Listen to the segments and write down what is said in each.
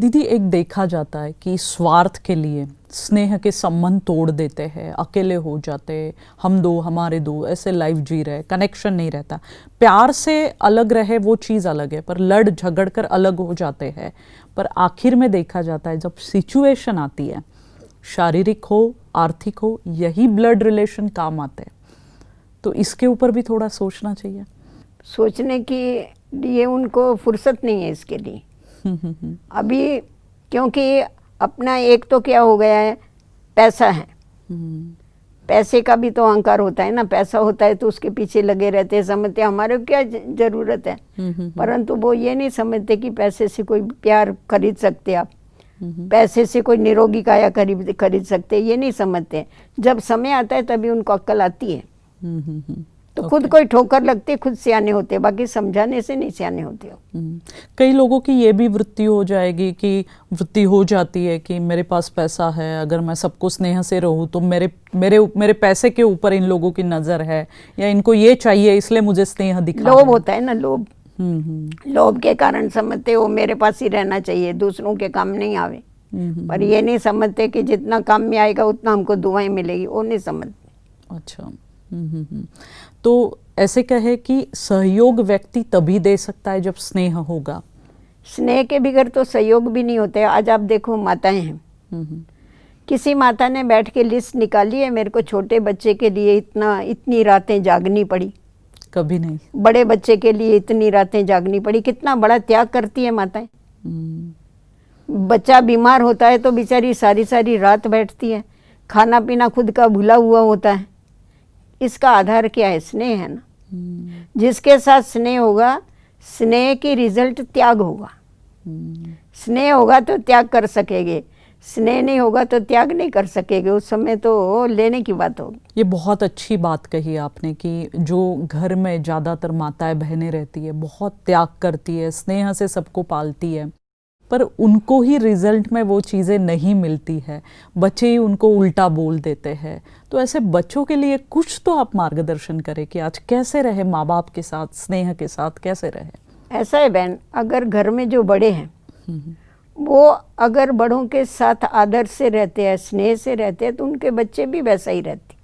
दीदी एक देखा जाता है कि स्वार्थ के लिए स्नेह के संबंध तोड़ देते हैं, अकेले हो जाते, हम दो हमारे दो ऐसे लाइफ जी रहे, कनेक्शन नहीं रहता। प्यार से अलग रहे वो चीज़ अलग है, पर लड़ झगड़ कर अलग हो जाते हैं। पर आखिर में देखा जाता है जब सिचुएशन आती है, शारीरिक हो आर्थिक हो, यही ब्लड रिलेशन काम आते हैं। तो इसके ऊपर भी थोड़ा सोचना चाहिए। सोचने के लिए उनको फुर्सत नहीं है इसके लिए अभी, क्योंकि अपना एक तो क्या हो गया है, पैसा है। पैसे का भी तो अहंकार होता है ना, पैसा होता है तो उसके पीछे लगे रहते हैं, समझते हमारे को क्या जरूरत है। परंतु वो ये नहीं समझते कि पैसे से कोई प्यार खरीद सकते आप, पैसे से कोई निरोगी काया खरीद सकते, ये नहीं समझते। जब समय आता है तभी उनको अक्ल आती है। तो खुद कोई ठोकर लगते खुद सियाने होते, बाकी समझाने से नहीं सियाने होते हो। कई लोगों की ये भी वृत्ति हो जाएगी कि वृत्ति हो जाती है कि मेरे पास पैसा है, अगर मैं सबको स्नेह से रहूं तो मेरे पैसे के ऊपर इन लोगों की नजर है, या इनको ये चाहिए इसलिए मुझे स्नेह दिखा। लोभ होता है ना, लोभ। लोभ के कारण समझते हो मेरे पास ही रहना चाहिए, दूसरों के काम नहीं आवे। पर ये नहीं समझते कि जितना काम में आएगा उतना हमको दुआएं मिलेगी, वो नहीं समझते। अच्छा। तो ऐसे कहे कि सहयोग व्यक्ति तभी दे सकता है जब स्नेह होगा। स्नेह के बगैर तो सहयोग भी नहीं होते। आज आप देखो माताएं हैं, किसी माता ने बैठ के लिस्ट निकाली है, मेरे को छोटे बच्चे के लिए इतनी रातें जागनी पड़ी, कभी नहीं। बड़े बच्चे के लिए इतनी रातें जागनी पड़ी। कितना बड़ा त्याग करती है माताएं। बच्चा बीमार होता है तो बेचारी सारी सारी रात बैठती है, खाना पीना खुद का भूला हुआ होता है। इसका आधार क्या है? स्नेह है ना। जिसके साथ स्नेह होगा, स्नेह की रिजल्ट त्याग होगा। स्नेह होगा तो त्याग कर सकेंगे, स्नेह नहीं होगा तो त्याग नहीं कर सकेंगे। उस समय तो लेने की बात होगी। ये बहुत अच्छी बात कही आपने कि जो घर में ज़्यादातर माताएं बहनें रहती है, बहुत त्याग करती है, स्नेह से सबको पालती है, पर उनको ही रिजल्ट में वो चीज़ें नहीं मिलती है, बच्चे ही उनको उल्टा बोल देते हैं। तो ऐसे बच्चों के लिए कुछ तो आप मार्गदर्शन करें कि आज कैसे रहे माँ बाप के साथ, स्नेह के साथ कैसे रहे। ऐसा है बहन, अगर घर में जो बड़े हैं वो अगर बड़ों के साथ आदर से रहते हैं, स्नेह से रहते हैं, तो उनके बच्चे भी वैसा ही रहते।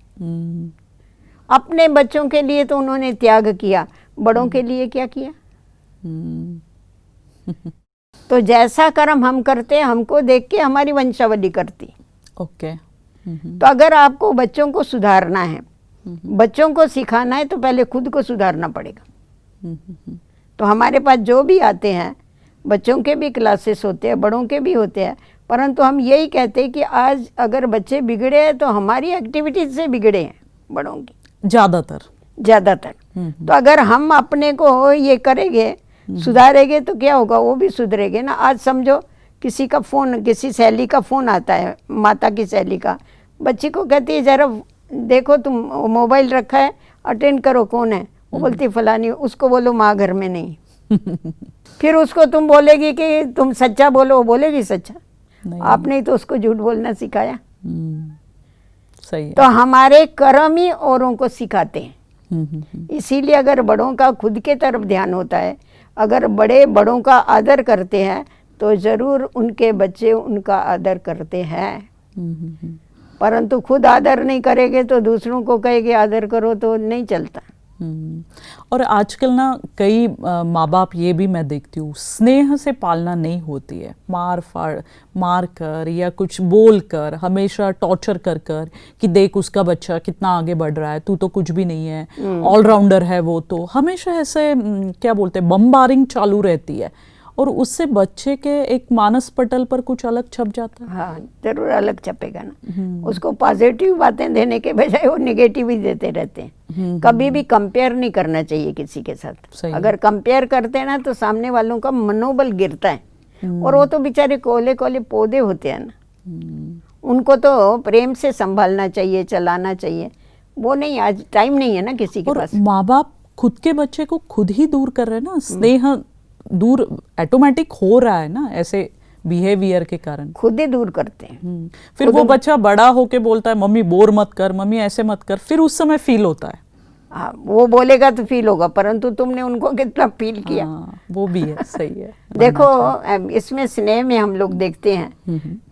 अपने बच्चों के लिए तो उन्होंने त्याग किया, बड़ों के लिए क्या किया? तो जैसा कर्म हम करते हैं, हमको देख के हमारी वंशावली करती। ओके। तो अगर आपको बच्चों को सुधारना है, बच्चों को सिखाना है, तो पहले खुद को सुधारना पड़ेगा। तो हमारे पास जो भी आते हैं, बच्चों के भी क्लासेस होते हैं, बड़ों के भी होते हैं, परंतु हम यही कहते हैं कि आज अगर बच्चे बिगड़े हैं तो हमारी एक्टिविटीज से बिगड़े हैं बड़ों की, ज़्यादातर। तो अगर हम अपने को ये करेंगे, सुधारेंगे, तो क्या होगा? वो भी सुधरेंगे ना। आज समझो किसी का फ़ोन, किसी सहेली का फ़ोन आता है, माता की सहेली का, बच्ची को कहती है जरा देखो तुम मोबाइल रखा है, अटेंड करो, कौन है? वो बोलती फलानी। उसको बोलो माँ घर में नहीं। फिर उसको तुम बोलेगी कि तुम सच्चा बोलो, वो बोलेगी सच्चा? आपने ही तो उसको झूठ बोलना सिखाया। सही है। तो हमारे कर्म ही औरों को सिखाते हैं। इसीलिए अगर बड़ों का खुद के तरफ ध्यान होता है, अगर बड़े बड़ों का आदर करते हैं, तो जरूर उनके बच्चे उनका आदर करते हैं। परंतु खुद आदर नहीं करेंगे तो दूसरों को कहेंगे आदर करो, तो नहीं चलता। और आजकल ना कई माँ बाप, ये भी मैं देखती हूँ, स्नेह से पालना नहीं होती है। मार कर या कुछ बोल कर, हमेशा टॉर्चर कर कि देख उसका बच्चा कितना आगे बढ़ रहा है, तू तो कुछ भी नहीं है, ऑलराउंडर है वो। तो हमेशा ऐसे क्या बोलते हैं, बम्बारिंग चालू रहती है, और उससे बच्चे के एक मानस पटल पर कुछ अलग छप जाता है। हाँ, जरूर अलग छपेगा ना। उसको पॉजिटिव बातें देने के बजाय वो नेगेटिव ही देते रहते हैं। कभी भी कंपेयर नहीं करना चाहिए किसी के साथ। अगर कंपेयर करते हैं ना तो सामने वालों का मनोबल गिरता है। और वो तो बेचारे कोले कोले पौधे होते हैं ना, उनको तो प्रेम से संभालना चाहिए, चलाना चाहिए। वो नहीं, आज टाइम नहीं है ना किसी के पास। माँ बाप खुद के बच्चे को खुद ही दूर कर रहे हैं ना, स्नेह दूर ऑटोमेटिक हो रहा है ना, ऐसे बिहेवियर के कारण खुद ही दूर करते हैं। फिर वो बच्चा बड़ा होके बोलता है मम्मी बोर मत कर, मम्मी ऐसे मत कर, फिर उस समय फील होता है हाँ, वो बोलेगा तो फील होगा, परंतु तुमने उनको कितना फील किया। हाँ, वो भी है, सही है। देखो इसमें स्नेह में हम लोग देखते हैं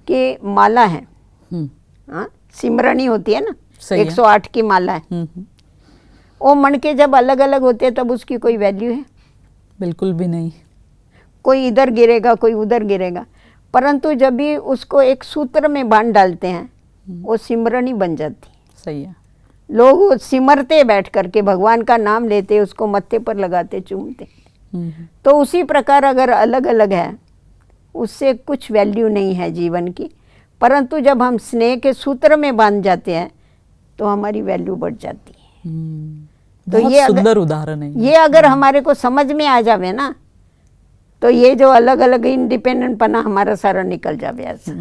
कि माला है, हाँ, सिमरनी होती है ना, सही है। 108 की माला है। वो मन के जब अलग अलग होते हैं तब उसकी कोई वैल्यू है? बिल्कुल भी नहीं। कोई इधर गिरेगा, कोई उधर गिरेगा, परंतु जब भी उसको एक सूत्र में बांध डालते हैं वो सिमरनी बन जाती है। सही है। लोग सिमरते बैठ करके भगवान का नाम लेते, उसको मत्थे पर लगाते, चूमते। तो उसी प्रकार अगर अलग अलग है उससे कुछ वैल्यू नहीं है जीवन की, परंतु जब हम स्नेह के सूत्र में बांध जाते हैं तो हमारी वैल्यू बढ़ जाती है। तो बहुत ये सुंदर उदाहरण है ये अगर हमारे को समझ में आ जावे ना, तो ये जो अलग अलग इंडिपेंडेंट पना हमारा सारा निकल जावे ऐसा।